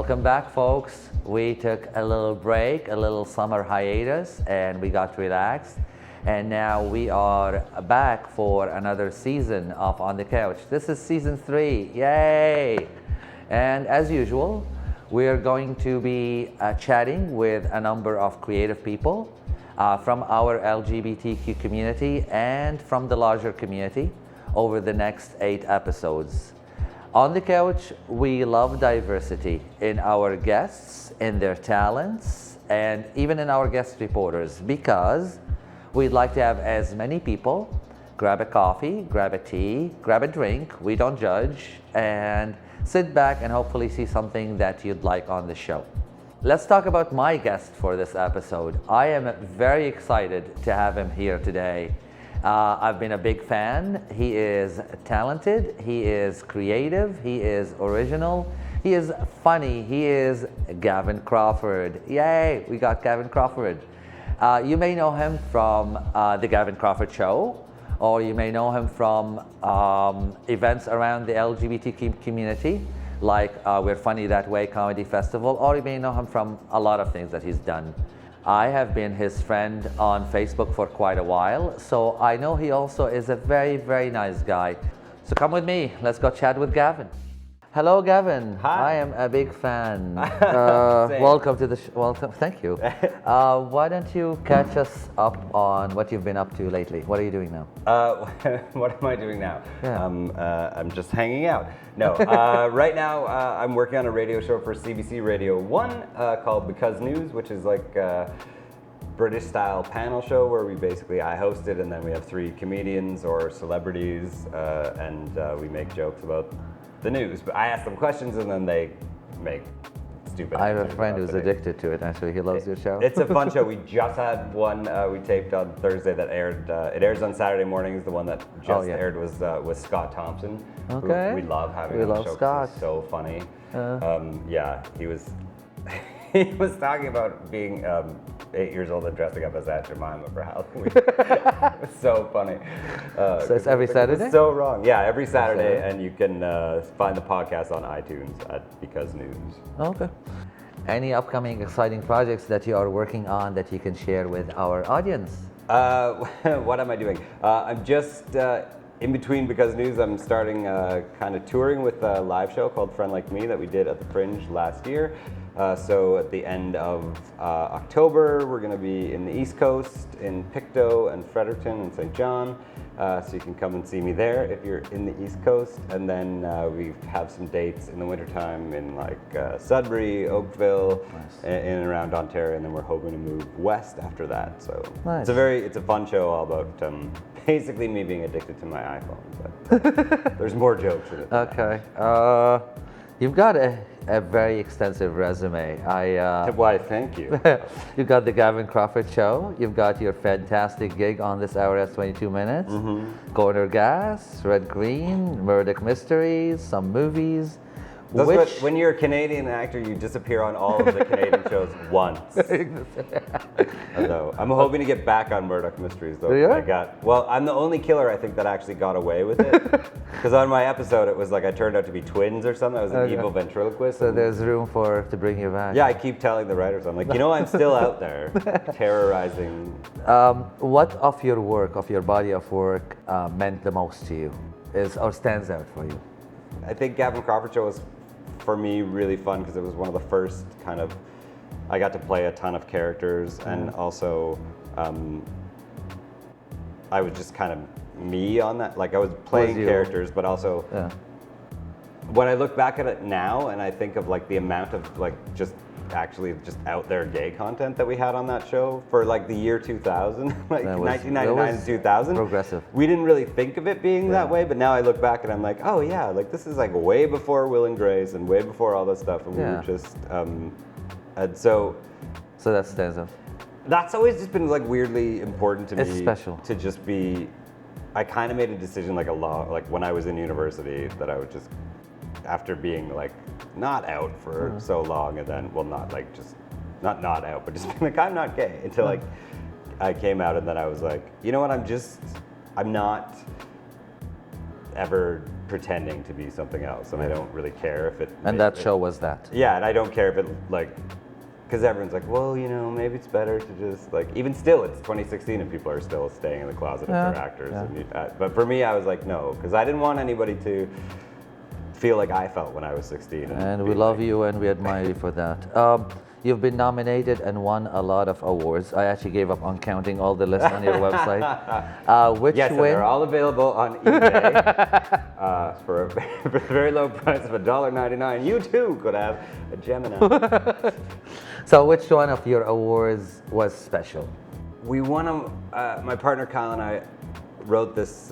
Welcome back, folks. We took a little break, a little summer hiatus, and we got relaxed. And now we are back for another season of On the Couch. This is season 3, yay! And as usual, we're going to be chatting with a number of creative people from our LGBTQ community and from the larger community over the next 8 episodes. On the Couch, we love diversity in our guests, in their talents, and even in our guest reporters, because we'd like to have as many people grab a coffee, grab a tea, grab a drink, we don't judge, and sit back and hopefully see something that you'd like on the show. Let's talk about my guest for this episode. I am very excited to have him here today. I've been a big fan. He is talented, he is creative, he is original, he is funny, he is Gavin Crawford. Yay, we got Gavin Crawford. You may know him from the Gavin Crawford Show, or you may know him from events around the LGBTQ community, like We're Funny That Way Comedy Festival, or you may know him from a lot of things that he's done. I have been his friend on Facebook for quite a while, so I know he also is a very, very nice guy. So come with me, let's go chat with Gavin. Hello, Gavin. Hi. I am a big fan. Welcome to the welcome. Thank you. Why don't you catch us up on what you've been up to lately? What are you doing now? What am I doing now? Yeah. I'm just hanging out. No, right now I'm working on a radio show for CBC Radio 1 called Because News, which is like a British-style panel show where I host it, and then we have 3 comedians or celebrities, and we make jokes about the news. But I ask them questions, and then they make stupid. I have a friend who's addicted to it. Actually, he loves your show. It's a fun show. We just had one we taped on Thursday that aired. It airs on Saturday mornings. The one that just aired was Scott Thompson. Okay. We love having him on the show. Scott. He's so funny. Yeah, he was. He was talking about being 8 years old and dressing up as Aunt Jemima for Halloween. It was so funny. So it's every Saturday? It's so wrong. Yeah, every Saturday, and you can find the podcast on iTunes at Because News. Okay. Any upcoming exciting projects that you are working on that you can share with our audience? What am I doing? I'm just in between Because News. I'm starting kind of touring with a live show called Friend Like Me that we did at the Fringe last year. So at the end of October, we're going to be in the East Coast, in Pictou and Fredericton and St. John. So you can come and see me there if you're in the East Coast. And then we have some dates in the wintertime in like Sudbury, Oakville, in and around Ontario. And then we're hoping to move west after that. So nice. It's a fun show all about basically me being addicted to my iPhone. But there's more jokes in it. Okay. You've got a very extensive resume. Why, thank you. You've got the Gavin Crawford Show. You've got your fantastic gig on This Hour Has 22 Minutes. Corner Gas, Red Green, Murdoch Mysteries, some movies. When you're a Canadian actor, you disappear on all of the Canadian shows once. So I'm hoping to get back on Murdoch Mysteries, though. I'm the only killer I think that actually got away with it. Because on my episode, it was like I turned out to be twins or something. I was an evil ventriloquist. So there's room to bring you back. Yeah, I keep telling the writers, I'm like, I'm still out there terrorizing. What of your work, of your body of work, meant the most to you, or stands out for you? I think Gavin Crawford Show was, for me, really fun because it was one of the first I got to play a ton of characters, and also I was just kind of me on that. Like I was playing characters, but also when I look back at it now and I think of like the amount of like just out there gay content that we had on that show for like the year 2000, like 1999 and 2000. Progressive. We didn't really think of it being that way, but now I look back and I'm like, oh yeah, like this is like way before Will and Grace and way before all this stuff, and we were just, and so that stands out. That's always just been like weirdly important to me. It's special. To just be, I kind of made a decision like when I was in university that I would just, after being like not out for so long, and then not out, but just being like I'm not gay until like I came out, and then I was like, you know what, I'm not ever pretending to be something else, and I don't really care if it. And that show was that. Yeah, and I don't care if it like, because everyone's like, well, you know, maybe it's better to just like, even still, it's 2016 and people are still staying in the closet if they're actors. Yeah. And but for me, I was like, no, because I didn't want anybody to feel like I felt when I was 16. And we love you and we admire you for that. You've been nominated and won a lot of awards. I actually gave up on counting all the lists on your website. Yes, and they're all available on eBay for a very low price of $1.99. You too could have a Gemini. So which one of your awards was special? We won my partner Kyle and I wrote this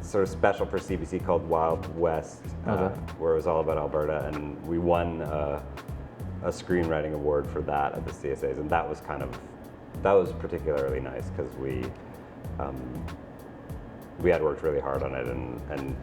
sort of special for CBC called Wild West, where it was all about Alberta, and we won a screenwriting award for that at the CSAs, and that was particularly nice because we had worked really hard on it, and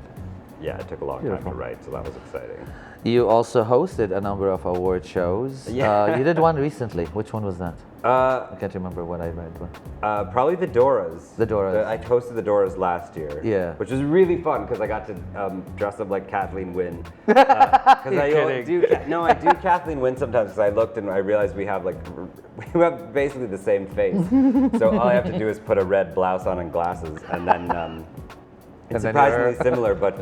yeah, it took a long time to write, so that was exciting. You also hosted a number of award shows. Yeah. You did one recently. Which one was that? I can't remember what I read. Probably the Doras. The Doras. I hosted the Doras last year. Yeah. Which was really fun because I got to dress up like Kathleen Wynne. I do Kathleen Wynne sometimes because I looked and I realized we have basically the same face. So all I have to do is put a red blouse on and glasses, and then it's surprisingly similar. But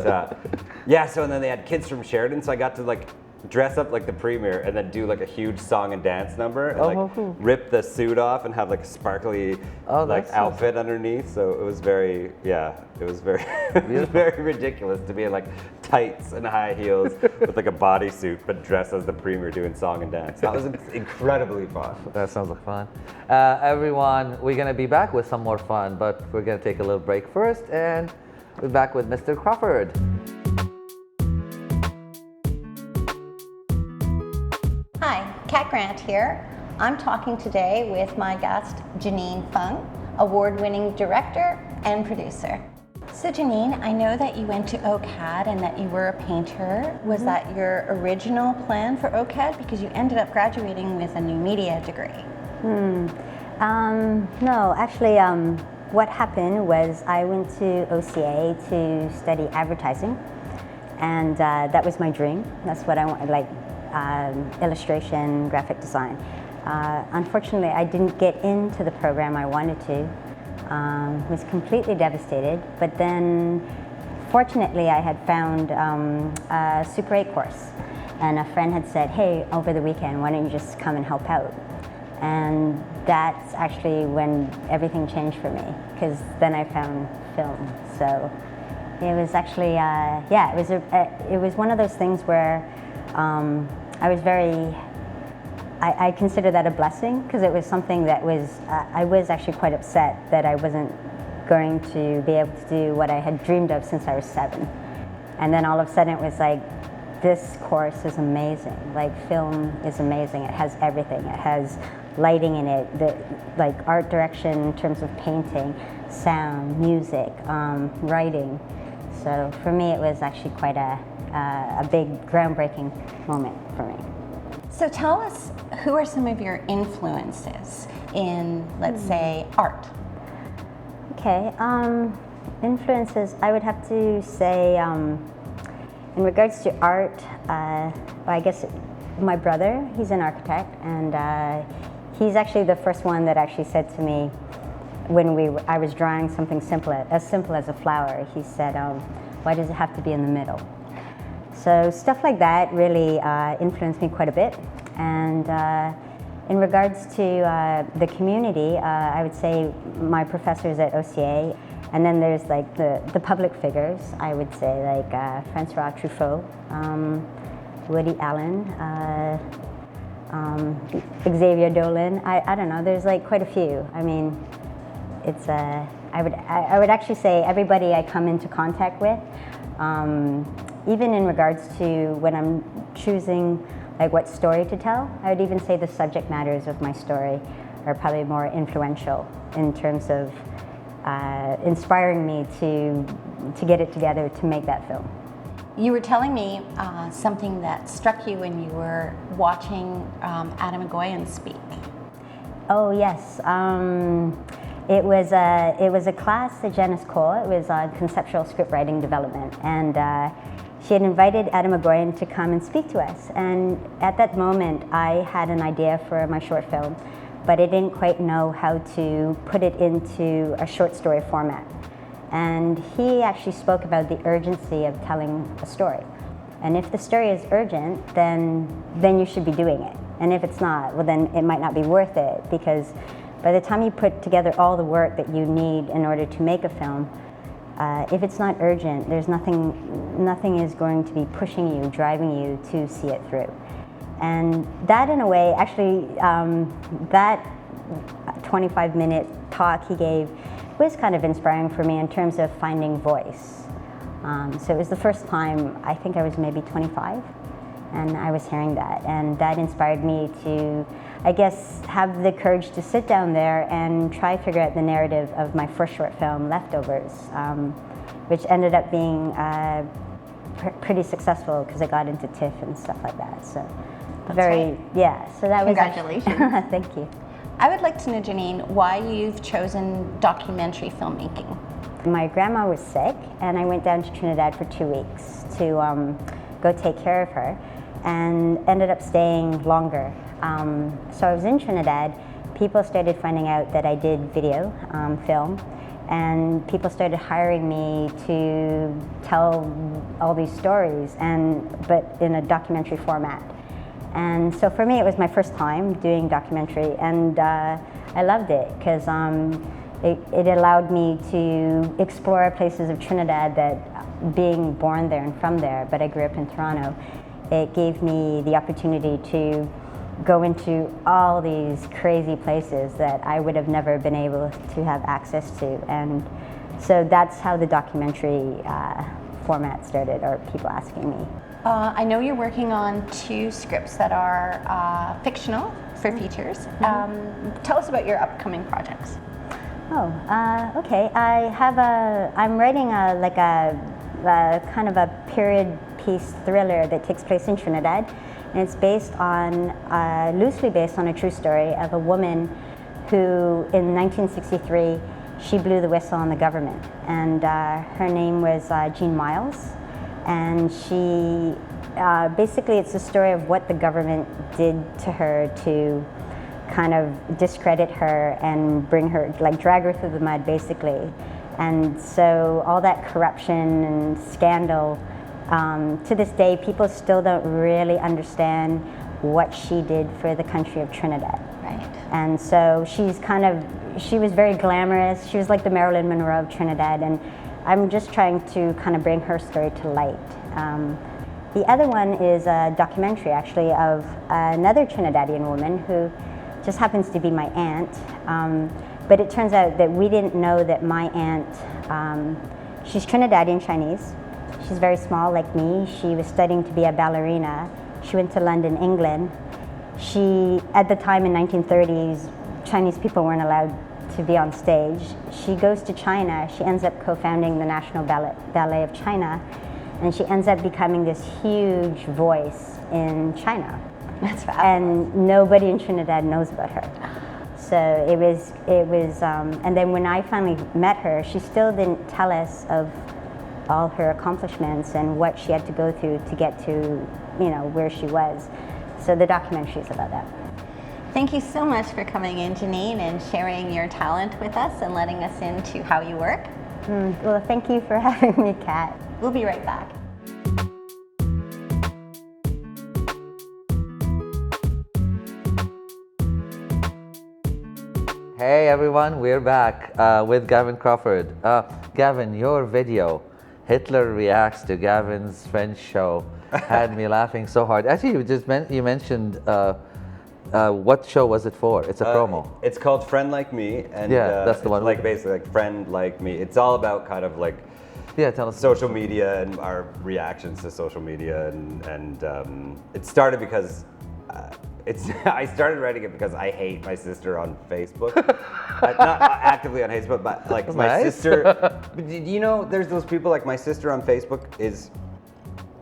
yeah. So and then they had kids from Sheridan, so I got to dress up like the premier and then do like a huge song and dance number and rip the suit off and have like a sparkly outfit underneath. So it was very very ridiculous to be in like tights and high heels with like a bodysuit but dressed as the premier doing song and dance. That was incredibly fun. That sounds like fun. Everyone, we're gonna be back with some more fun, but we're gonna take a little break first and we're back with Mr. Crawford. Hi, Kat Grant here. I'm talking today with my guest, Janine Fung, award-winning director and producer. So Janine, I know that you went to OCAD and that you were a painter. Was that your original plan for OCAD? Because you ended up graduating with a new media degree. No, actually, what happened was I went to OCA to study advertising, and that was my dream. That's what I wanted, illustration, graphic design. Unfortunately, I didn't get into the program I wanted to. Was completely devastated, but then fortunately I had found a Super 8 course, and a friend had said, hey, over the weekend, why don't you just come and help out? And that's actually when everything changed for me, because then I found film. So it was actually, it was one of those things where I was I consider that a blessing, because it was something that was, I was actually quite upset that I wasn't going to be able to do what I had dreamed of since I was 7. And then all of a sudden it was like, this course is amazing. Film is amazing. It has everything. It has lighting in it, art direction in terms of painting, sound, music, writing. So for me, it was actually quite a big groundbreaking moment for me. So tell us, who are some of your influences in, let's say, art? Okay, influences, I would have to say, in regards to art, I guess my brother, he's an architect, and he's actually the first one that actually said to me when I was drawing something simple as a flower, he said, why does it have to be in the middle? So stuff like that really influenced me quite a bit. And in regards to the community, I would say my professors at OCA, and then there's the public figures, I would say, Francois Truffaut, Woody Allen, Xavier Dolan. I don't know, there's quite a few. I mean, it's I would actually say everybody I come into contact with, even in regards to when I'm choosing what story to tell, I would even say the subject matters of my story are probably more influential in terms of inspiring me to get it together to make that film. You were telling me something that struck you when you were watching Adam Egoyan speak. Oh yes, It was a class at Janice Cole. It was on conceptual script writing development, and she had invited Adam McGoyan to come and speak to us. And at that moment, I had an idea for my short film, but I didn't quite know how to put it into a short story format. And he actually spoke about the urgency of telling a story. And if the story is urgent, then you should be doing it. And if it's not, well, then it might not be worth it, because by the time you put together all the work that you need in order to make a film, if it's not urgent, there's nothing is going to be pushing you, driving you to see it through. And that, in a way, actually, that 25-minute talk he gave was kind of inspiring for me in terms of finding voice. So it was the first time, I think I was maybe 25, and I was hearing that, and that inspired me to, I guess, have the courage to sit down there and try to figure out the narrative of my first short film, Leftovers, which ended up being pretty successful because I got into TIFF and stuff like that. So That's right. Yeah. So that Congratulations. was Thank you. I would like to know, Janine, why you've chosen documentary filmmaking. My grandma was sick, and I went down to Trinidad for 2 weeks to go take care of her, and ended up staying longer. So I was in Trinidad. People started finding out that I did video, film, and people started hiring me to tell all these stories, but in a documentary format. And so for me, it was my first time doing documentary, and I loved it because it allowed me to explore places of Trinidad that, being born there and from there, but I grew up in Toronto, it gave me the opportunity to go into all these crazy places that I would have never been able to have access to. And so that's how the documentary format started, or people asking me. I know you're working on 2 scripts that are fictional for features. Tell us about your upcoming projects. Oh, okay. I'm writing a kind of a period piece thriller that takes place in Trinidad, and it's loosely based on a true story of a woman who, in 1963, she blew the whistle on the government, and her name was Jean Miles, and she basically, it's a story of what the government did to her to kind of discredit her and bring her, drag her through the mud, basically. And so all that corruption and scandal, to this day, people still don't really understand what she did for the country of Trinidad. Right. And so she was very glamorous. She was like the Marilyn Monroe of Trinidad, and I'm just trying to kind of bring her story to light. The other one is a documentary, actually, of another Trinidadian woman who just happens to be my aunt. But it turns out that we didn't know that my aunt, she's Trinidadian Chinese. She's very small, like me. She was studying to be a ballerina. She went to London, England. At the time in 1930s, Chinese people weren't allowed to be on stage. She goes to China. She ends up co-founding the National Ballet of China, and she ends up becoming this huge voice in China. That's fabulous. And nobody in Trinidad knows about her. So it was, and then when I finally met her, she still didn't tell us of all her accomplishments and what she had to go through to get to, where she was. So the documentary is about that. Thank you so much for coming in, Janine, and sharing your talent with us and letting us into how you work. Well, thank you for having me, Kat. We'll be right back. Hey everyone, we're back with Gavin Crawford. Gavin, your video, Hitler Reacts to Gavin's French Show, had me laughing so hard. Actually, you mentioned, what show was it for? It's a promo. It's called Friend Like Me, and that's the one. Like basically like Friend Like Me. It's all about kind of like tell us. social media and our reactions to social media, and it started because I started writing it because I hate my sister on Facebook. Not actively on Facebook, but like my sister. But there's those people like my sister on Facebook is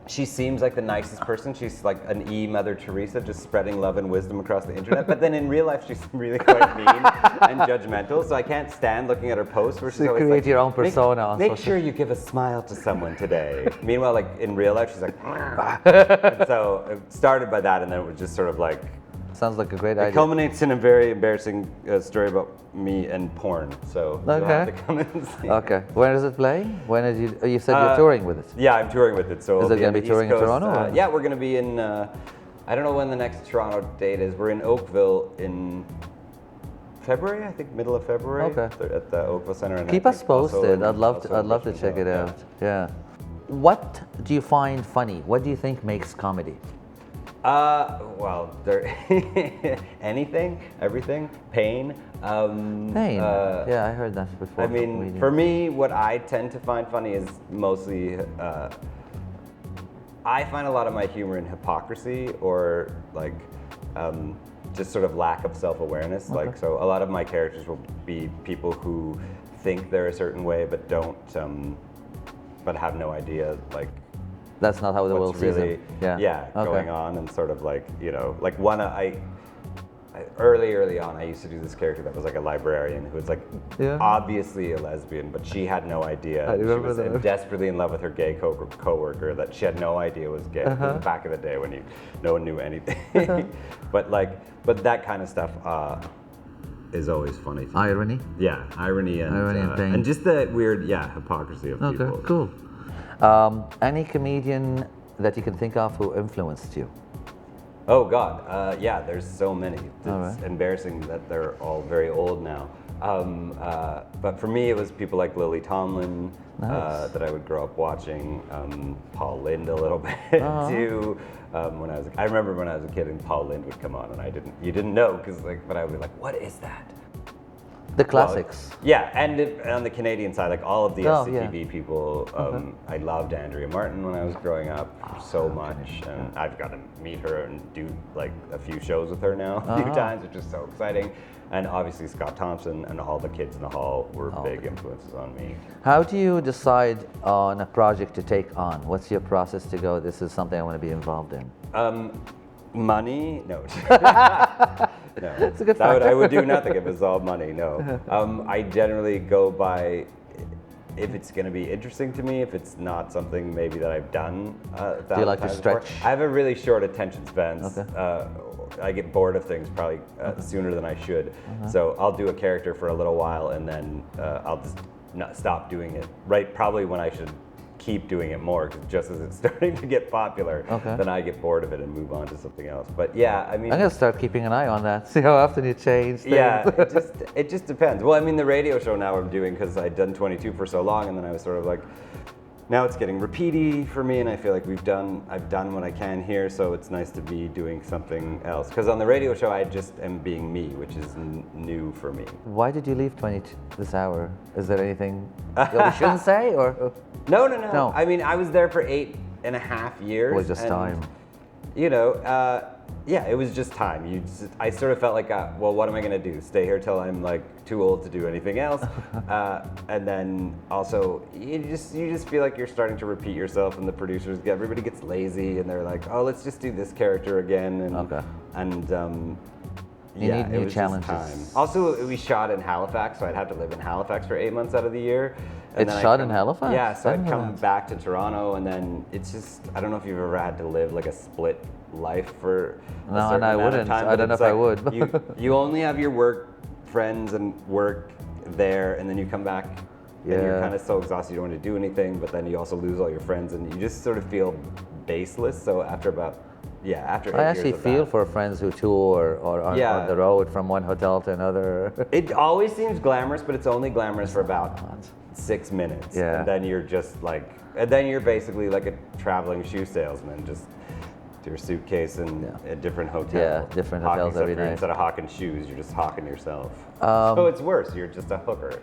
she seems like the nicest person. She's like an Mother Teresa, just spreading love and wisdom across the internet. But then in real life, she's really quite mean and judgmental. So I can't stand looking at her posts where she's So you always create like, your own persona on Make social- sure you give a smile to someone today. Meanwhile, like in real life, she's like, and so it started by that, and then it was just sort of like, Sounds like a great it idea. culminates in a very embarrassing story about me and porn. So you'll have to Okay. come and see. Okay. When does it play? When did you? You said you're touring with it. Yeah, I'm touring with it. So Is it'll it gonna on be the touring East in Coast. Toronto, or? Yeah, we're going to be in. I don't know when the next Toronto date is. We're in Oakville in February, I think, middle of February. Okay. At the Oakville Center. And I Keep us think also posted. in- I'd love also to. in I'd love to Richmond check it Hill, out. Yeah. What do you find funny? What do you think makes comedy? Well, there anything, everything, pain. Pain. Yeah, I heard that before. I mean, Comedians. for me, what I tend to find funny is mostly. I find a lot of my humor in hypocrisy or like just sort of lack of self-awareness. Like, so a lot of my characters will be people who think they're a certain way but don't, but have no idea like That's not how the world what's sees really them. Yeah. Okay. going on, and sort of like, you know, like one I early on I used to do this character that was like a librarian who was like Yeah. obviously a lesbian, but she had no idea. I remember she was that. desperately in love with her gay coworker that she had no idea was gay. This was back in the day when no one knew anything. but that kind of stuff is always funny to me. Irony. Yeah, irony and pain. and just the weird hypocrisy of Okay. people. Cool. Any comedian that you can think of who influenced you? Oh God, yeah. There's so many. It's All right. embarrassing that they're all very old now. But for me, it was people like Lily Tomlin Nice. that I would grow up watching. Paul Lynde a little bit too. I remember when I was a kid and Paul Lynde would come on, and you didn't know but I would be like, what is that? The classics. Well, yeah, and on the Canadian side, like all of the Oh, SCTV people, I loved Andrea Martin when I was growing up so much, and I've got to meet her and do like a few shows with her now a few times, which is so exciting. And obviously Scott Thompson and all the kids in the hall were big influences on me. How do you decide on a project to take on? What's your process to go, this is something I want to be involved in? Money? No. No. It's a good I factor. would do nothing if it's all money, no. I generally go by if it's going to be interesting to me, if it's not something maybe that I've done Do you like to times before. stretch? I have a really short attention span. Okay. I get bored of things probably sooner than I should. So I'll do a character for a little while and then I'll just not stop doing it. Right, probably when I should keep doing it more, 'cause just as it's starting to get popular, then I get bored of it and move on to something else. But yeah, I mean, I'm gonna start keeping an eye on that. See how often you change things. yeah, it just depends. Well, I mean, the radio show now I'm doing because I'd done 22 for so long, and then I was sort of like, now it's getting repeaty for me, and I feel like I've done what I can here, so it's nice to be doing something else. Because on the radio show, I just am being me, which is new for me. Why did you leave 22 this hour? Is there anything that we shouldn't say, or? No. I mean, I was there for 8.5 years. It was just and, time. You know, yeah, it was just time. I sort of felt like, well, what am I gonna do? Stay here till I'm like too old to do anything else, and then also you just feel like you're starting to repeat yourself, and the producers everybody gets lazy, and they're like, oh, let's just do this character again, and You yeah, need it new was challenges. just time. Also, we shot in Halifax, so I'd have to live in Halifax for 8 months out of the year. And It's then I'd shot in come- Halifax? Yeah, so I I'd didn't know come that. back to Toronto, and then it's just, I don't know if you've ever had to live like a split life for No, a certain and I amount wouldn't. of time. I but don't know it's if I like would. you only have your work friends and work there, and then you come back and you're Yeah. kind of so exhausted you don't want to do anything, but then you also lose all your friends, and you just sort of feel baseless. So after 8 I actually years of feel that, for friends who tour or are Yeah. on the road from one hotel to another. it always seems glamorous, but it's only glamorous for about 6 minutes. Yeah. And then you're just like, and then you're basically like a traveling shoe salesman, just your suitcase and a different hotel. Yeah, different Hawking hotels stuff. every You're- night. Instead of hawking shoes, you're just hawking yourself. So it's worse. You're just a hooker.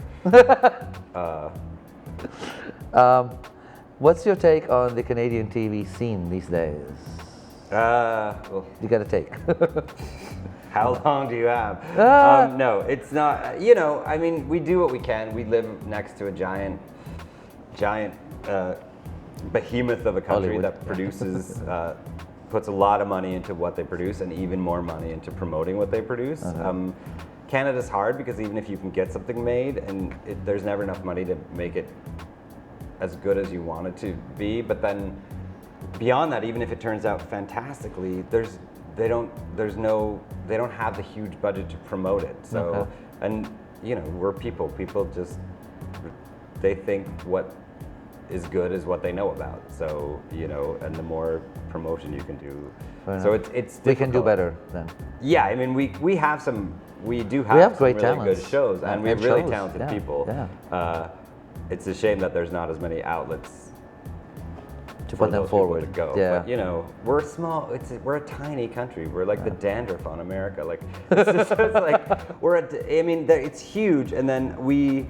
What's your take on the Canadian TV scene these days? Well, You got a take. how long do you have? No, it's not. You know, I mean, we do what we can. We live next to a giant behemoth of a country Hollywood. that produces, puts a lot of money into what they produce and even more money into promoting what they produce. Canada's hard because even if you can get something made, and there's never enough money to make it as good as you want it to be, but then beyond that, even if it turns out fantastically, they don't have the huge budget to promote it. So, and you know, we're people just, they think what is good is what they know about. So, you know, and the more promotion you can do. So it's difficult. We can do better then. Yeah, I mean, we do have some great really talents. good shows, and we have really talented yeah, people. Yeah. It's a shame that there's not as many outlets To for put them those people forward. to go. Yeah. But you know, we're small. We're a tiny country. We're like the dandruff on America. Like it's like I mean, it's huge, and then we.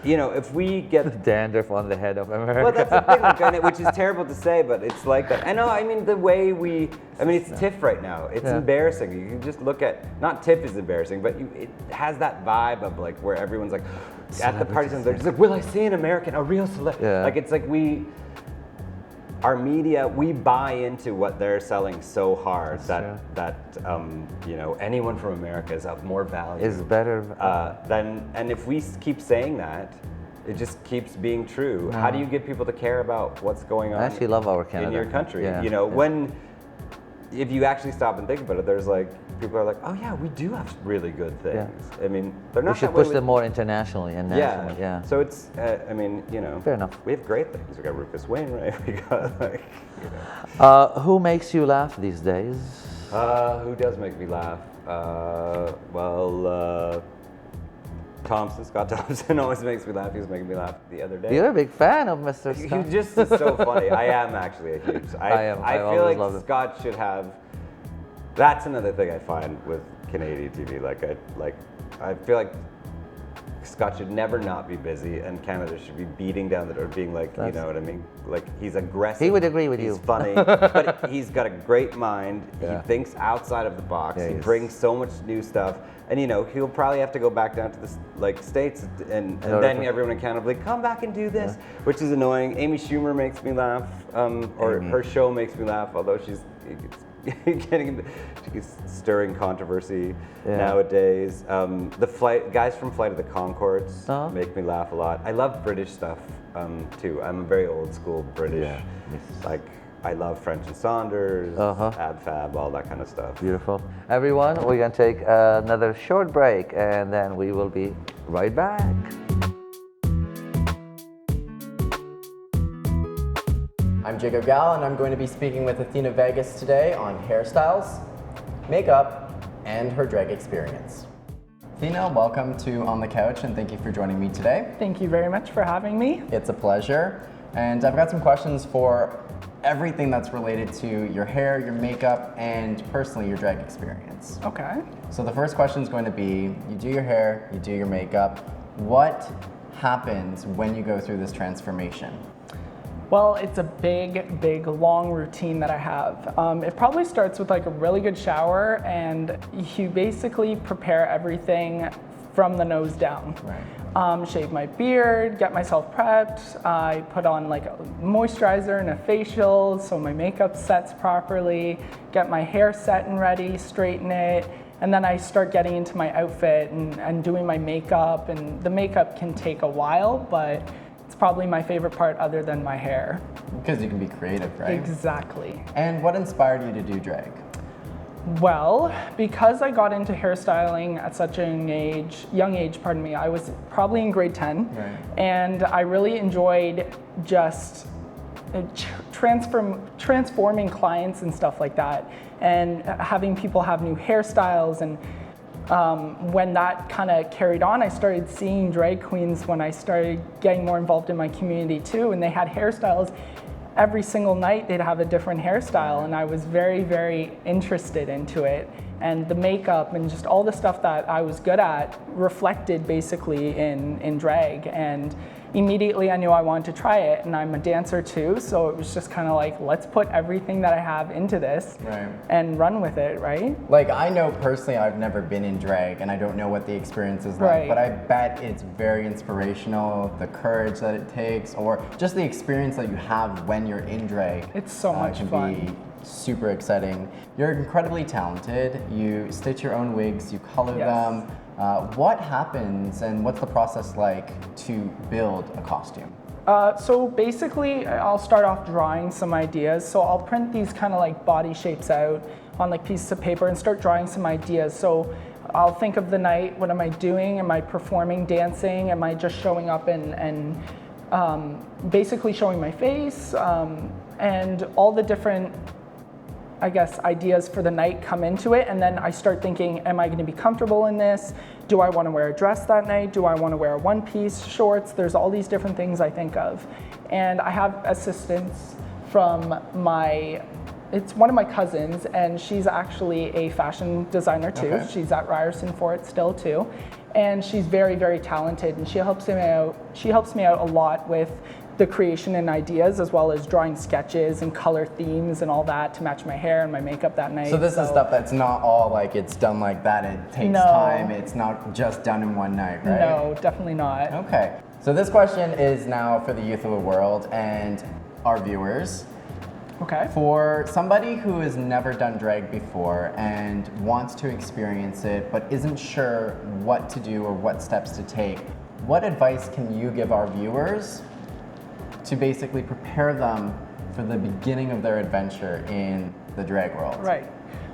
You know, if we get dandruff on the head of America. well, that's the thing, like, which is terrible to say, but it's like that. I know. I mean, the way it's TIFF right now. It's embarrassing. You can just look at, not TIFF is embarrassing, but it has that vibe of like where everyone's like at the parties and they're just like, will I see an American, a real celebrity? Yeah. Like it's like our media, we buy into what they're selling so hard that you know, anyone from America is of more value. Is better. And if we keep saying that, it just keeps being true. How do you get people to care about what's going on? I actually love our Canada. In your country. Yeah, You know, yeah. if you actually stop and think about it, there's like, people are like, oh yeah, we do have really good things. Yeah. I mean, they're not We should that way push them more internationally and nationally. Yeah. So it's, I mean, you know. Fair enough. We have great things. We got Rufus Wainwright. We got like, you know. Who makes you laugh these days? Who does make me laugh? Thompson, Scott Thompson always makes me laugh. He was making me laugh the other day. You're a big fan of Mr. He Scott. just is so funny. I am actually a huge. I feel always love like him. Scott should have. That's another thing I find with Canadian TV. I feel like Scott should never not be busy, and Canada should be beating down the door, being like, you know what I mean? Like he's aggressive. He would agree with you. He's funny, but he's got a great mind. Yeah. He thinks outside of the box. Yeah, he he is. brings so much new stuff. And you know, he'll probably have to go back down to the States, and then everyone in Canada will be like, come back and do this, which is annoying. Amy Schumer makes me laugh, or her show makes me laugh, although she's stirring controversy nowadays. The guys from Flight of the Conchords make me laugh a lot. I love British stuff too. I'm a very old school British. Yeah. Like I love French and Saunders, Ab Fab, all that kind of stuff. Beautiful. Everyone, we're going to take another short break and then we will be right back. I'm Jacob Gal, and I'm going to be speaking with Athena Vegas today on hairstyles, makeup, and her drag experience. Athena, welcome to On the Couch, and thank you for joining me today. Thank you very much for having me. It's a pleasure. And I've got some questions for everything that's related to your hair, your makeup, and personally your drag experience. Okay. So the first question is going to be, you do your hair, you do your makeup. What happens when you go through this transformation? Well, it's a big, long routine that I have. It probably starts with like a really good shower, and you basically prepare everything from the nose down. Right. Shave my beard, get myself prepped. I put on like a moisturizer and a facial so my makeup sets properly, get my hair set and ready, straighten it, and then I start getting into my outfit and doing my makeup. And the makeup can take a while, but it's probably my favorite part other than my hair. Because you can be creative, right? Exactly. And what inspired you to do drag? Well, because I got into hairstyling at such a young age, I was probably in grade 10, right. And I really enjoyed just transforming clients and stuff like that, and having people have new hairstyles. And when that kind of carried on, I started seeing drag queens when I started getting more involved in my community too, and they had hairstyles. Every single night they'd have a different hairstyle, and I was very, very interested into it. And the makeup and just all the stuff that I was good at reflected basically in drag. And immediately I knew I wanted to try it, and I'm a dancer too, so it was just kind of like, let's put everything that I have into this and run with it, right? Like, I know personally I've never been in drag and I don't know what the experience is like, but I bet it's very inspirational, the courage that it takes, or just the experience that you have when you're in drag. It's so much can fun. Be super exciting. You're incredibly talented. You stitch your own wigs, you color them. What happens and what's the process like to build a costume? So basically, I'll start off drawing some ideas. So I'll print these kind of like body shapes out on like pieces of paper and start drawing some ideas. So I'll think of the night, what am I doing? Am I performing, dancing? Am I just showing up and basically showing my face? And all the different, I guess, ideas for the night come into it, and then I start thinking, am I going to be comfortable in this? Do I want to wear a dress that night? Do I want to wear a one-piece, shorts? There's all these different things I think of. And I have assistance from it's one of my cousins, and she's actually a fashion designer too. Okay. She's at Ryerson for it still too. And she's very, very talented, and she helps me out a lot with the creation and ideas, as well as drawing sketches and color themes and all that to match my hair and my makeup that night. So this is stuff that's not all like it's done like that. It takes time. It's not just done in one night, right? No, definitely not. Okay. So this question is now for the youth of the world and our viewers. Okay. For somebody who has never done drag before and wants to experience it but isn't sure what to do or what steps to take, what advice can you give our viewers to basically prepare them for the beginning of their adventure in the drag world? Right.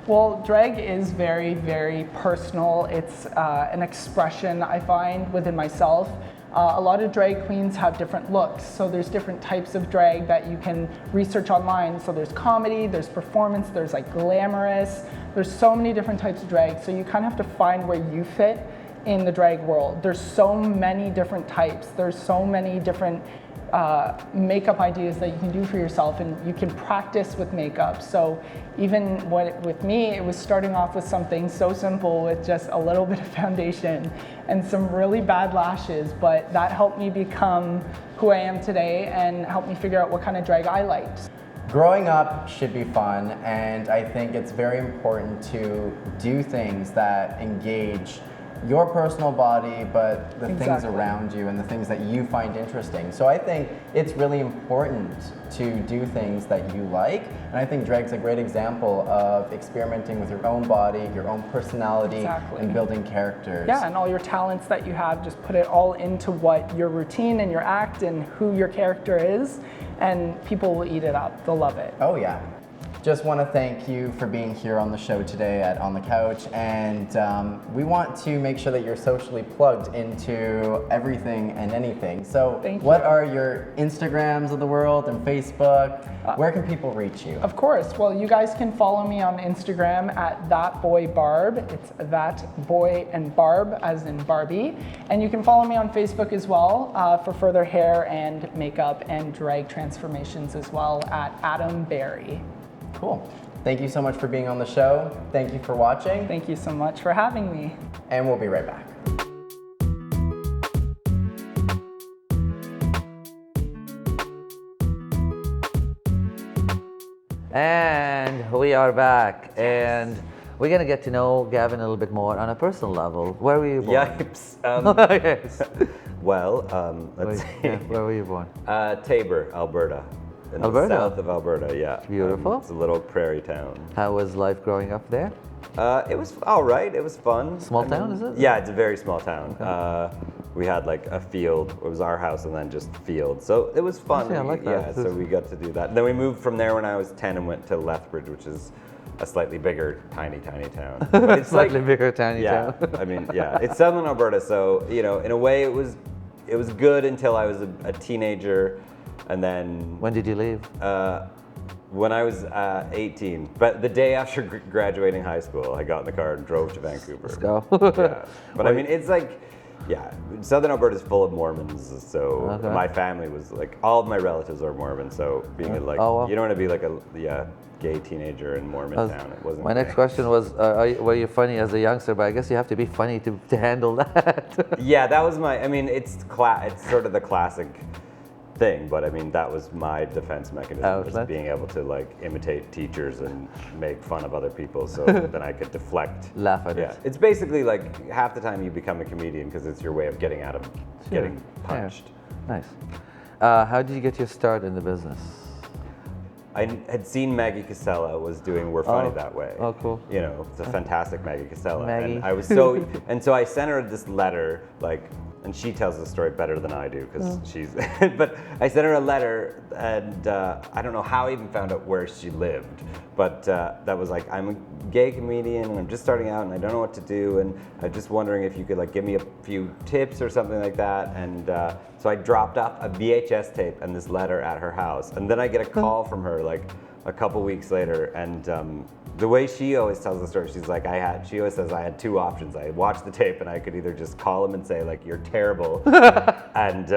Well, drag is very, very personal. It's an expression I find within myself. A lot of drag queens have different looks, so there's different types of drag that you can research online. So there's comedy, there's performance, there's like glamorous, there's so many different types of drag, so you kind of have to find where you fit in the drag world. There's so many different types, there's so many different makeup ideas that you can do for yourself, and you can practice with makeup. So even with me, it was starting off with something so simple with just a little bit of foundation and some really bad lashes, but that helped me become who I am today and helped me figure out what kind of drag I liked. Growing up should be fun, and I think it's very important to do things that engage your personal body, but the things around you and the things that you find interesting. So I think it's really important to do things that you like, and I think drag's a great example of experimenting with your own body, your own personality, and building characters. Yeah, and all your talents that you have, just put it all into what your routine and your act and who your character is, and people will eat it up. They'll love it. Oh yeah. Just want to thank you for being here on the show today at On the Couch, and we want to make sure that you're socially plugged into everything and anything. So what are your Instagrams of the world and Facebook? Where can people reach you? Of course. Well, you guys can follow me on Instagram at thatboybarb. It's that boy and Barb as in Barbie. And you can follow me on Facebook as well for further hair and makeup and drag transformations as well at Adam Berry. Cool. Thank you so much for being on the show. Thank you for watching. Thank you so much for having me. And we'll be right back. And we are back. And we're going to get to know Gavin a little bit more on a personal level. Where were you born? Yipes. Yes. Well, let's see. Yeah, where were you born? Tabor, Alberta. In Alberta? The south of Alberta, yeah. Beautiful. It's a little prairie town. How was life growing up there? It was all right. It was fun. Small town, is it? Yeah, it's a very small town. Okay. We had like a field. It was our house and then just field. So it was fun. Actually, I like that. Yeah, so we got to do that. Then we moved from there when I was 10 and went to Lethbridge, which is a slightly bigger, tiny town. But it's Slightly bigger, tiny yeah, town. I mean, yeah. It's southern Alberta, so, you know, in a way it was good until I was a teenager. And then... When did you leave? When I was 18. But the day after graduating high school, I got in the car and drove to Vancouver. Let's go. Yeah. But I mean, it's like, Yeah, Southern Alberta is full of Mormons, so Okay. my family was like, all of my relatives are Mormon, so being like, Oh, wow. you don't want to be like a gay teenager in Mormon town. It wasn't. My next question was, were you funny as a youngster? But I guess you have to be funny to handle that. Yeah, that was my. I mean, it's sort of the classic thing, but I mean, that was my defense mechanism, was being able to like imitate teachers and make fun of other people, so then I could deflect. Laugh at Yeah, it. it's basically like half the time you become a comedian because it's your way of getting out of getting punched. Nice. How did you get your start in the business? I had seen Maggie Cassella was doing We're Funny That Way. Oh, cool. You know, the fantastic Maggie Cassella. Maggie. And I was so, and so I sent her this letter, like, and she tells the story better than I do because she's, but I sent her a letter and I don't know how I even found out where she lived, but that was like, I'm a gay comedian and I'm just starting out and I don't know what to do and I'm just wondering if you could like give me a few tips or something like that. And so I dropped off a VHS tape and this letter at her house. And then I get a call from her like a couple weeks later, and the way she always tells the story, she's like, she always says I had two options. I watched the tape and I could either just call him and say like, you're terrible and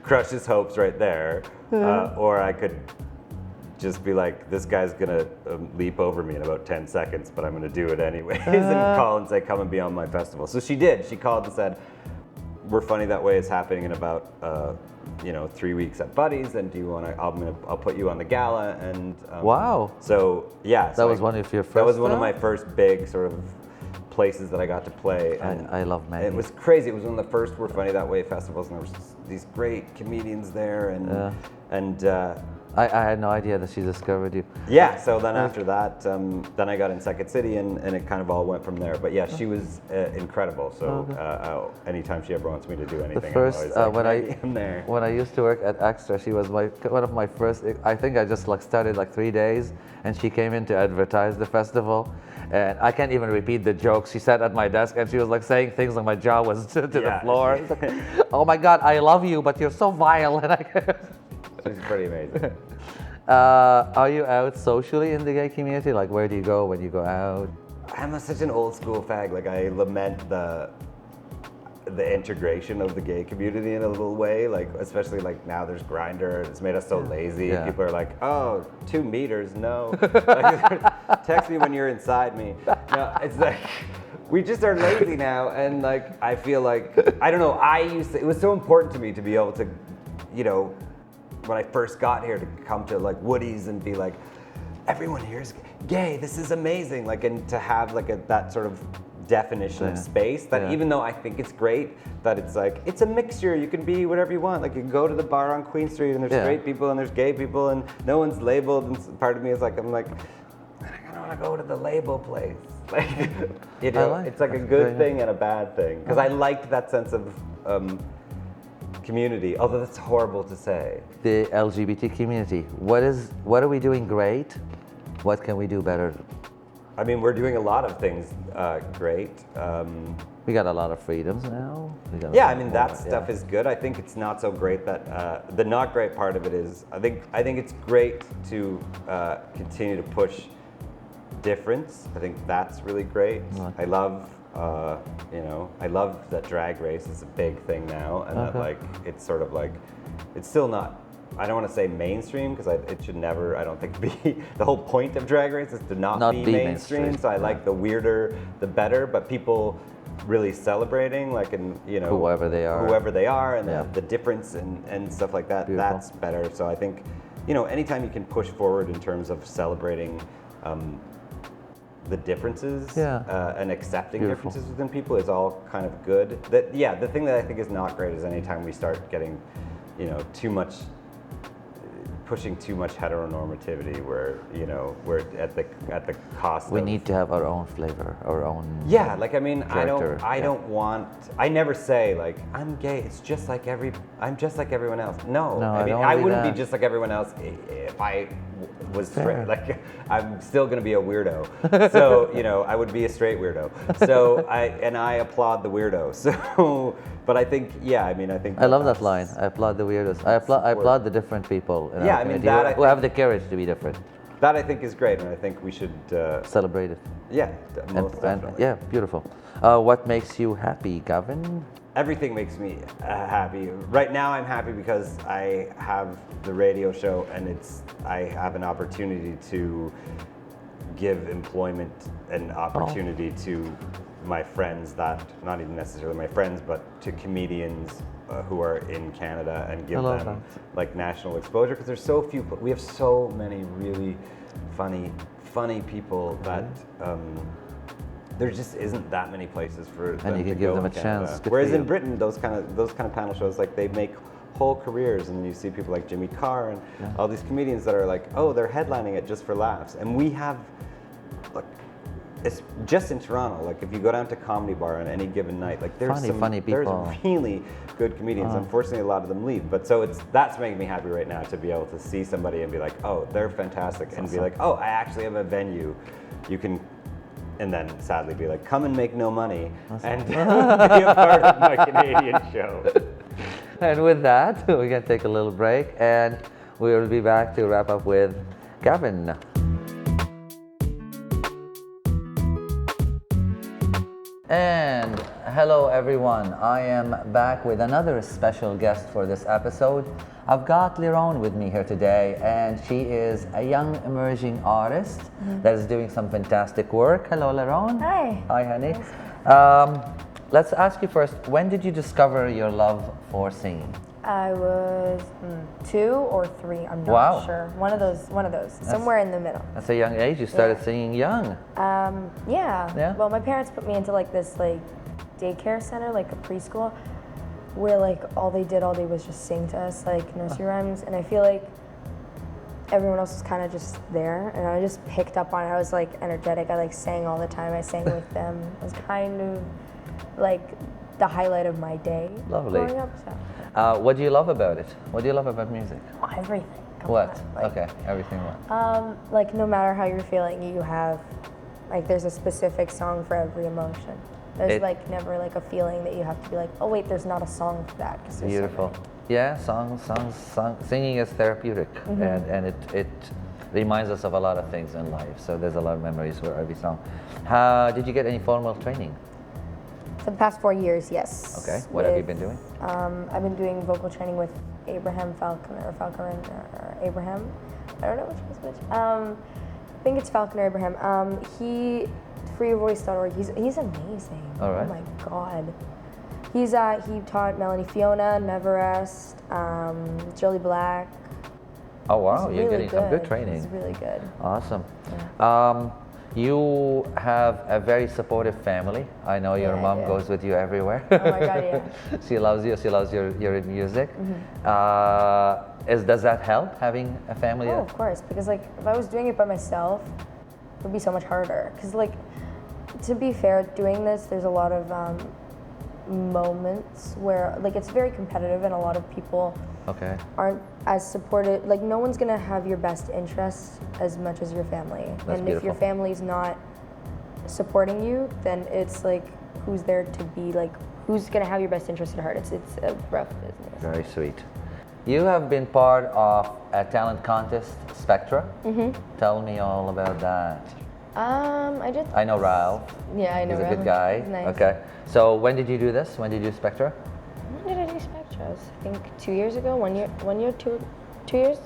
crush his hopes right there, or I could just be like, this guy's gonna leap over me in about 10 seconds, but I'm gonna do it anyways, and call and say, come and be on my festival. So she did. She called and said, We're Funny That Way is happening in about 3 weeks at Buddy's, and do you want to? I'll put you on the gala, and Wow. So yeah, That was one of your first. that was one of my first big sort of places that I got to play. And I love Maggie. it was crazy. It was one of the first We're Funny That Way festivals, and there was these great comedians there, and I had no idea that she discovered you. yeah. So then after that, then I got in Second City, and it kind of all went from there. But yeah, she was incredible. So anytime she ever wants me to do anything, The first I'm always like, when "Maggie, I'm there." when I used to work at Extra, she was one of my first. I think I just like started like 3 days, and she came in to advertise the festival. And I can't even repeat the jokes. She sat at my desk and she was like saying things like my jaw was to the floor. It's like, oh my God, I love you, but you're so vile. She's pretty amazing. Are you out socially in the gay community? Like, where do you go when you go out? I'm such an old school fag. Like, I lament the integration of the gay community in a little way. Like, especially like now there's Grindr. It's made us so lazy. Yeah. People are like, oh, 2 meters, no. Like, text me when you're inside me. No, it's like, we just are lazy now. And like, I feel like, I don't know, it was so important to me to be able to, when I first got here, to come to like Woody's and be like, everyone here is gay, this is amazing. Like, and to have like that sort of definition of space that even though I think it's great that it's like, it's a mixture, you can be whatever you want. Like, you can go to the bar on Queen Street and there's straight people and there's gay people and no one's labeled, and part of me is like, I'm like, I don't want to go to the label place. Like, it's like a good thing and a bad thing, because I liked that sense of community, although that's horrible to say. The LGBT community. What are we doing great? What can we do better? I mean, we're doing a lot of things great. We got a lot of freedoms now. Yeah, I mean, that stuff is good. I think it's not so great that the not great part of it is, I think it's great to continue to push difference. I think that's really great. I love, I love that Drag Race is a big thing now, and that like it's sort of like, it's still not, I don't want to say mainstream, because it should never, I don't think, be, the whole point of Drag Race is to not be mainstream. So I like the weirder, the better, but people really celebrating, like, and whoever they are, and the difference and stuff like that. Beautiful. That's better. So I think, anytime you can push forward in terms of celebrating the differences and accepting differences within people is all kind of good. The thing that I think is not great is anytime we start getting, pushing too much heteronormativity, where we're at the cost. We need to have our own flavor, our own. Yeah, like, I mean, character. I never say like, I'm gay. I'm just like everyone else. No, I mean, don't I do wouldn't that. be just like everyone else if I was straight. Like, I'm still gonna be a weirdo. So I would be a straight weirdo. So I applaud the weirdo. So, but I think, I think I love that line. I applaud the weirdos. I applaud the different people. In our I mean, community that who have the courage to be different. that I think is great, and I think we should Celebrate it. yeah, And- most and- definitely. yeah, beautiful. What makes you happy, Gavin? Everything makes me happy. Right now, I'm happy because I have the radio show, and I have an opportunity to give employment and opportunity to my friends that, not even necessarily my friends, but to comedians who are in Canada, and give love them that. like national exposure, because there's so few. We have so many really funny people that. There just isn't that many places for them you to can give go them in a Canada. chance. Good for Whereas in you. Britain, those kind of panel shows, like, they make whole careers, and you see people like Jimmy Carr and all these comedians that are like, oh, they're headlining it just for laughs. And we have, look, it's just in Toronto. Like, if you go down to Comedy Bar on any given night, like, there's Funny people. There's really good comedians. Unfortunately, a lot of them leave. But so that's making me happy right now, to be able to see somebody and be like, oh, they're fantastic, and be like, oh, I actually have a venue. You can. And then sadly be like, come and make no money and be a part of my Canadian show. And with that, we're going to take a little break, and we will be back to wrap up with Gavin. And hello everyone, I am back with another special guest for this episode. I've got Liron with me here today, and she is a young emerging artist that is doing some fantastic work. Hello Liron. Hi. Hi honey. Let's ask you first, when did you discover your love for singing? I was 2 or 3. I'm not Wow. sure. One of those. Somewhere in the middle. That's a young age, you started Yeah. singing young. Yeah. Yeah? Well, my parents put me into like this like daycare center, like a preschool, where like all they did all day was just sing to us like nursery rhymes, and I feel like everyone else was kind of just there, and I just picked up on it. I was like energetic. I like sang all the time. I sang with them. It was kind of like the highlight of my day. Lovely. Growing up, so. What do you love about it? What do you love about music? Everything. Come What? on, like, Okay, everything what? Like no matter how you're feeling, you have like there's a specific song for every emotion. There's like never like a feeling that you have to be like, oh wait, there's not a song for that. 'Cause there's so Beautiful. many. Yeah, singing is therapeutic, and it reminds us of a lot of things in life. So there's a lot of memories for every song. Did you get any formal training? For the past 4 years, yes. Okay, what have you With, been doing? I've been doing vocal training with Falconer or Abraham. I don't know which was which. I think it's Falconer Abraham. Freevoice.org. He's amazing. All right. Oh my God. He taught Melanie Fiona, Never Rest, Jolie Black. Oh wow, He's you're really getting some good He's training. really good. Awesome. You have a very supportive family. I know your Yeah, I mom do. goes with you everywhere. Oh my God, yeah. She loves you. She loves your music. Does that help having a family? Oh, of course, because like if I was doing it by myself, it would be so much harder. Because like, to be fair, doing this, there's a lot of moments where like it's very competitive, and a lot of people Okay. aren't as supportive. Like no one's gonna have your best interests as much as your family. That's and if your beautiful. family's not supporting you, then it's like who's there to be like who's gonna have your best interest at heart? It's a rough business. Very sweet. You have been part of a talent contest, Spectra. Tell me all about that. I did. I know Ralph. Yeah, I know. He's a good Ralph. guy. He's nice. Okay. So when did you do this? When did you do Spectra? When did I do Spectras? I think 2 years ago. 1 year, 2 years?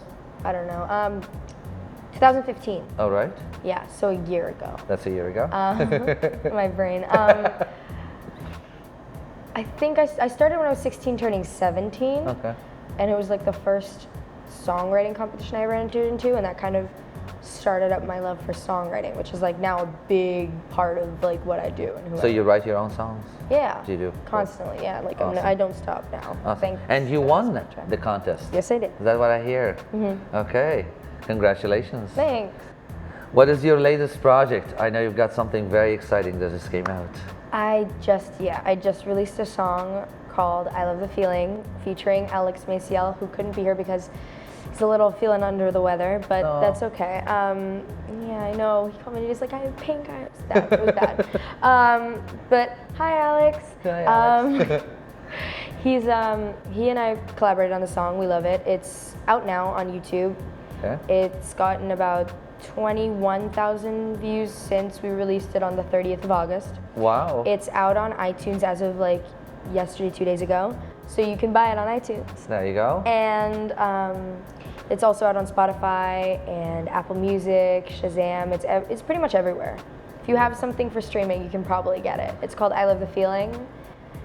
I don't know. 2015. All right. Yeah, so a year ago. That's a year ago. My brain. I think I started when I was 16, turning 17. Okay. And it was like the first songwriting competition I ever entered into, and that kind of started up my love for songwriting, which is like now a big part of like what I do and who So I you am. write your own songs? Yeah. You do? Constantly, yeah. Like Awesome. I don't stop now. Awesome. And you won the contest. Yes, I did. Is that what I hear? Okay. Congratulations. Thanks. What is your latest project? I know you've got something very exciting that just came out. I just released a song called I Love the Feeling, featuring Alex Maciel, who couldn't be here because he's a little feeling under the weather, but that's okay. Yeah, I know. He called me and he's like, I have pink eye. It was bad. But hi, Alex. Hi, Alex. He and I collaborated on the song. We love it. It's out now on YouTube. Okay. It's gotten about 21,000 views since we released it on the 30th of August. Wow. It's out on iTunes as of like yesterday, 2 days ago. So you can buy it on iTunes. There you go. And it's also out on Spotify and Apple Music, Shazam. It's pretty much everywhere. If you have something for streaming, you can probably get it. It's called I Love the Feeling.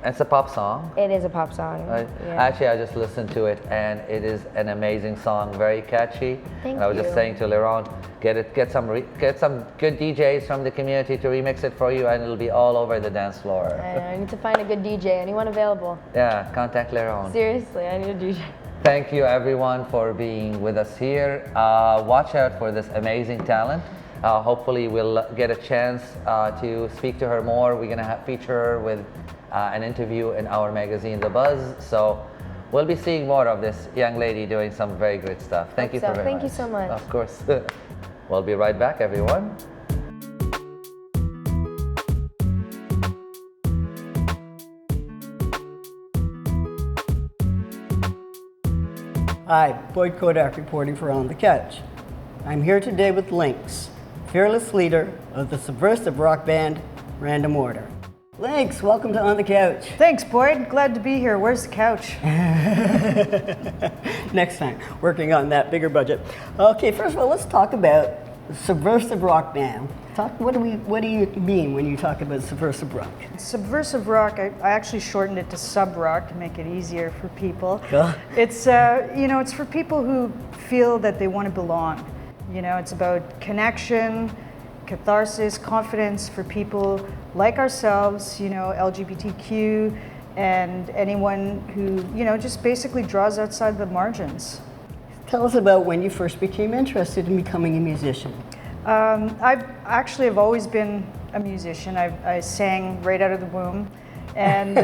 It's a pop song. It is a pop song. Yeah. Actually, I just listened to it, and it is an amazing song, very catchy. Thank and I was you. just saying to Liron, get some good DJs from the community to remix it for you, and it'll be all over the dance floor. I need to find a good DJ. Anyone available? Yeah, contact Liron. Seriously, I need a DJ. Thank you everyone for being with us here. Watch out for this amazing talent. Hopefully we'll get a chance to speak to her more. We're gonna feature her with an interview in our magazine, theBUZZ. So we'll be seeing more of this young lady doing some very great stuff. Thank you so very much. Thank you so much. Of course. We'll be right back, everyone. Hi, Boyd Kodak reporting for On the Couch. I'm here today with Lynx, fearless leader of the subversive rock band Random Order. Lynx, welcome to On the Couch. Thanks, Boyd. Glad to be here. Where's the couch? Next time, working on that bigger budget. Okay, first of all, let's talk about subversive rock band. What do you mean when you talk about subversive rock? Subversive rock, I actually shortened it to sub rock to make it easier for people. Huh? It's it's for people who feel that they want to belong. It's about connection, catharsis, confidence for people like ourselves, LGBTQ, and anyone who, just basically draws outside the margins. Tell us about when you first became interested in becoming a musician. I actually have always been a musician. I sang right out of the womb, and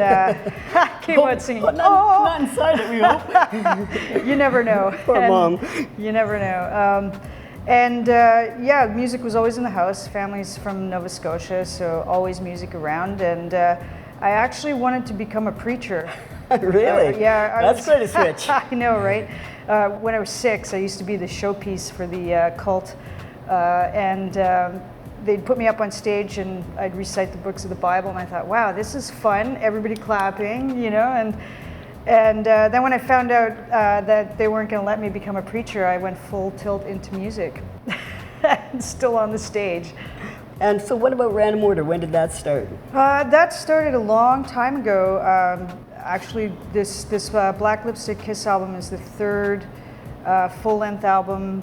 came out singing. Not inside it, we hope. You never know. Poor mom. You never know. Music was always in the house. Family's from Nova Scotia, so always music around. And I actually wanted to become a preacher. Really? Yeah. That's quite a switch. I know, right? When I was 6, I used to be the showpiece for the cult. They'd put me up on stage and I'd recite the books of the Bible, and I thought, wow, this is fun, everybody clapping, and then when I found out that they weren't going to let me become a preacher, I went full tilt into music, still on the stage. And so what about Random Order? When did that start? That started a long time ago. Actually, this Black Lipstick Kiss album is the third full-length album.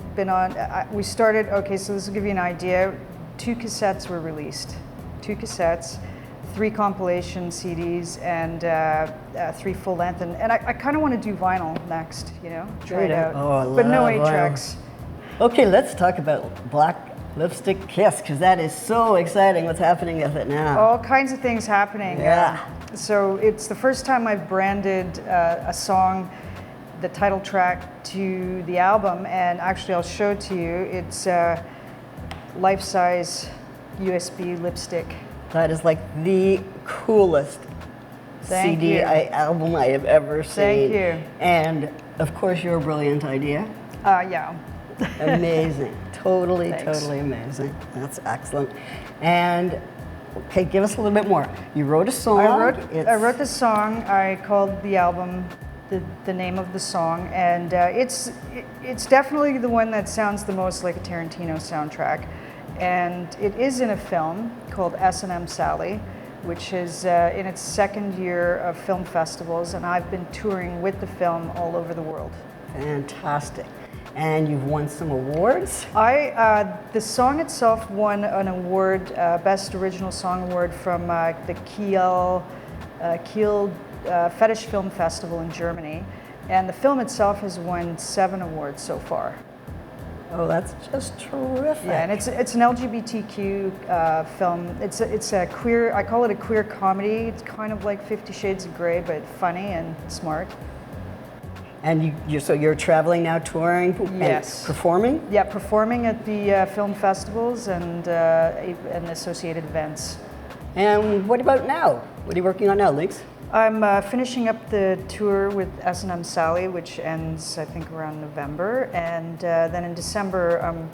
We started, okay, so this will give you an idea. 2 cassettes were released. 2 cassettes, 3 compilation CDs, and 3 full-length. And I kind of want to do vinyl next, try it out. Oh, I but no love 8-tracks. Okay, let's talk about Black Lipstick Kiss, because that is so exciting. What's happening with it now? All kinds of things happening. Yeah. So it's the first time I've branded a song, the title track, to the album, and actually I'll show it to you. It's life-size USB lipstick. That is like the coolest Thank CD you. album I have ever seen. Thank you. And of course, your brilliant idea. Yeah. Amazing. Totally Thanks. amazing. That's excellent. And okay, give us a little bit more. You wrote a song. I wrote the song. I called the album the name of the song, and it's definitely the one that sounds the most like a Tarantino soundtrack. And it is in a film called S&M Sally, which is in its 2nd year of film festivals, and I've been touring with the film all over the world. Fantastic. And you've won some awards. The song itself won an award, Best Original Song Award from the Kiel Fetish Film Festival in Germany, and the film itself has won 7 awards so far. Oh, that's just terrific. Yeah, and it's an LGBTQ film. It's a queer. I call it a queer comedy. It's kind of like 50 Shades of Grey, but funny and smart. And you're traveling now, touring, Yes. and performing? Yeah, performing at the film festivals and associated events. And what about now? What are you working on now, Lynx? I'm finishing up the tour with S&M Sally, which ends, I think, around November. And then in December, I'm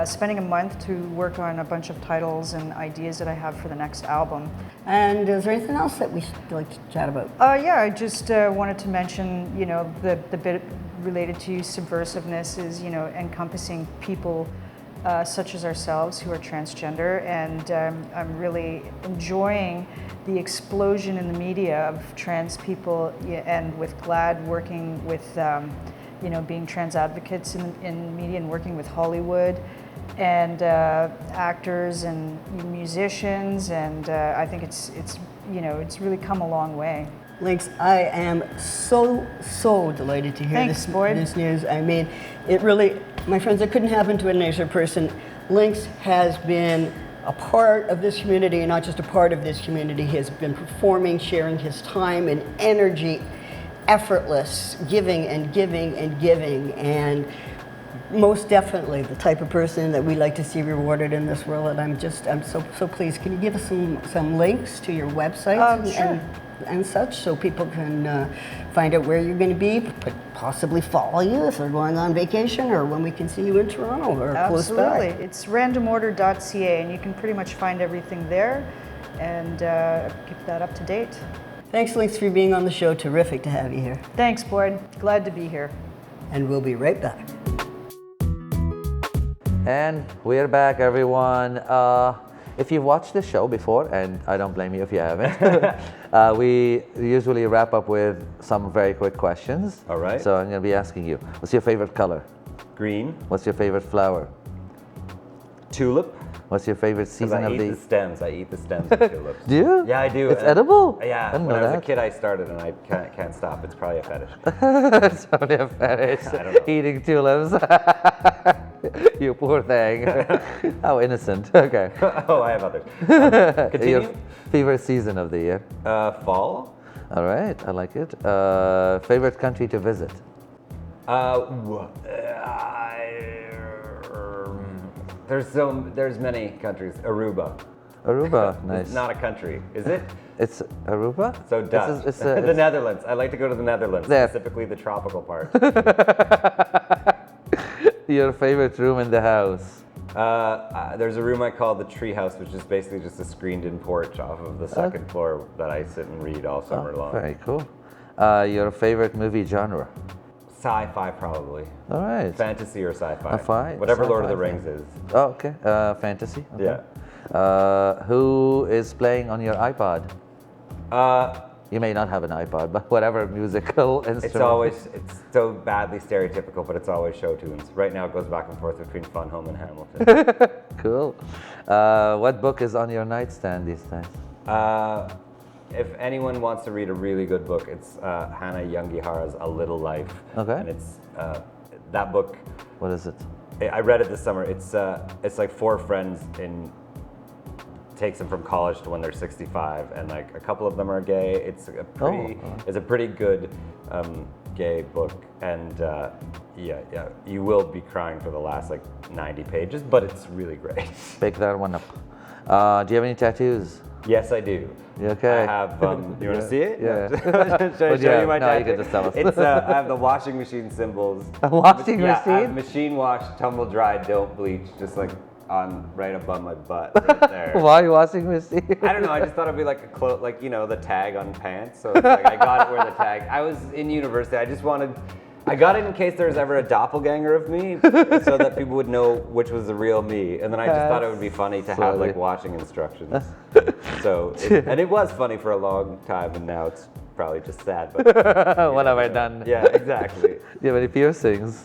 spending a month to work on a bunch of titles and ideas that I have for the next album. And is there anything else that we should like to chat about? Yeah, I just wanted to mention, the bit related to subversiveness is, encompassing people such as ourselves who are transgender, and I'm really enjoying the explosion in the media of trans people, and with GLAAD working with, being trans advocates in media and working with Hollywood and actors and musicians, and I think it's really come a long way. Lynx, I am so delighted to hear Thanks, Boyd. this news. I mean, it really, my friends, it couldn't happen to a nicer person. Lynx has been a part of this community, and not just a part of this community. He has been performing, sharing his time and energy, effortless, giving and giving and giving, and most definitely the type of person that we like to see rewarded in this world. And I'm so pleased. Can you give us some links to your website Sure. and such, so people can find out where you're going to be, possibly follow you if they're going on vacation, or when we can see you in Toronto or close by? Absolutely. It's randomorder.ca, and you can pretty much find everything there and keep that up to date. Thanks, Lynx, for being on the show. Terrific to have you here. Thanks, Boyd. Glad to be here. And we'll be right back. And we're back, everyone. If you've watched the show before, and I don't blame you if you haven't, we usually wrap up with some very quick questions. All right. So I'm going to be asking you, what's your favorite color? Green. What's your favorite flower? Tulip. What's your favorite season I of eat the stems. I eat the stems of tulips. Do you? Yeah, I do. It's edible? Yeah. I didn't When know I was that. a kid, I started, and I can't stop. It's probably a fetish. It's only a fetish. I don't know. Eating tulips. You poor thing. How innocent. Okay. Oh, I have others. Continue. Your favorite season of the year? Fall. All right, I like it. Favorite country to visit? There's many countries. Aruba. Aruba, nice. It's not a country, is it? It's Aruba? So Dutch. The Netherlands. I like to go to the Netherlands, There. specifically the tropical part. Your favorite room in the house? There's a room I call the tree house, which is basically just a screened-in porch off of the second floor that I sit and read all summer long. Very cool. Your favorite movie genre? Sci-fi, probably. All right. Fantasy or sci-fi. Sci-fi? Whatever Lord of the Sci-fi. Rings is. Oh, okay. Fantasy? Okay. Yeah. Who is playing on your iPod? Uh, You may not have an iPod, but whatever musical instrument. It's so badly stereotypical, but it's always show tunes. Right now it goes back and forth between Fun Home and Hamilton. Cool. What book is on your nightstand these days? If anyone wants to read a really good book, it's Hannah Yungihara's A Little Life. Okay. And it's that book. What is it? I read it this summer. It's like four friends takes them from college to when they're 65, and like a couple of them are gay. It's a pretty good gay book, and yeah, you will be crying for the last like 90 pages, but it's really great. Pick that one up. Do you have any tattoos? Yes, I do. You okay? I have. You want to see it? Yeah. Should I show you my No, you tattoo? can just tell us. It's I have the washing machine symbols. A washing I have machine? machine wash, tumble dry, don't bleach, just like on right above my butt, right there. Why washing machine? I don't know. I just thought it'd be like a like the tag on pants. So it's like I got it where the tag. I was in university. I got it in case there was ever a doppelganger of me, so that people would know which was the real me. And then I just thought it would be funny to have like washing instructions. So and it was funny for a long time, and now it's probably just sad. But What have I done? yeah, exactly. Do you have any piercings?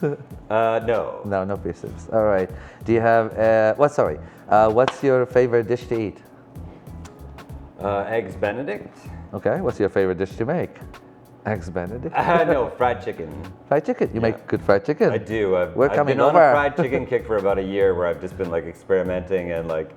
No. No piercings. All right. Do you have what's your favorite dish to eat? Eggs Benedict? Okay. What's your favorite dish to make? Eggs Benedict? No, fried chicken. Fried chicken. You make good fried chicken. I do. I've coming been on over. a fried chicken kick for about a year, where I've just been like experimenting, and like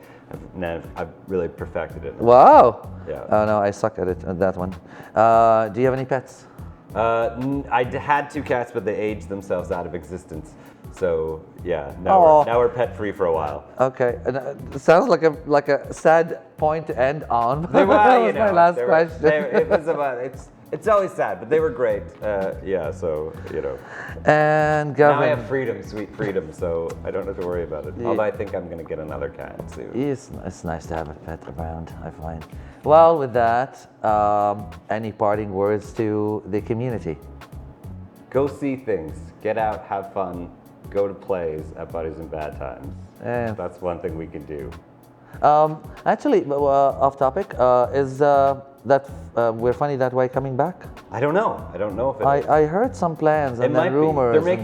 I've really perfected it. Wow. Yeah. Oh no, I suck at it, at that one. Do you have any pets? I had two cats, but they aged themselves out of existence. So yeah, now we're pet free for a while. Okay. It sounds like a sad point to end on. Well, That was my last question. It was about It's always sad, but they were great. Yeah, so, you know. And Now I Gavin, have freedom, sweet freedom, so I don't have to worry about it. Although I think I'm going to get another cat soon. it's nice to have a pet around, I find. Well, with that, any parting words to the community? Go see things. Get out, have fun. Go to plays at Buddies in Bad Times. Yeah. That's one thing we can do. Actually, off topic, is that We're Funny That Way coming back? I don't know. I don't know if it is. I heard some plans It and might then rumors. be. They're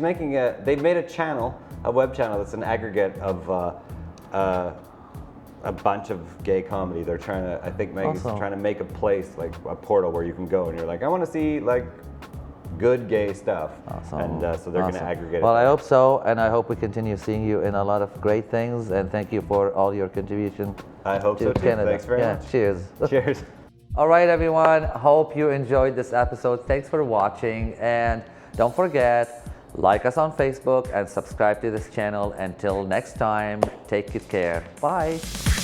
making they've made a channel, a web channel that's an aggregate of a bunch of gay comedy. They're trying to, I think Maggie's Awesome. trying to make a place, like a portal where you can go and you're like, I want to see like good gay stuff. Awesome. And so they're going to Awesome. aggregate Well, it. I hope so, and I hope we continue seeing you in a lot of great things, and thank you for all your contribution I hope to so too. Canada. Thanks very Yeah, much. cheers. Cheers. All right, everyone. Hope you enjoyed this episode. Thanks for watching, and don't forget, like us on Facebook and subscribe to this channel. Until next time, take good care. Bye.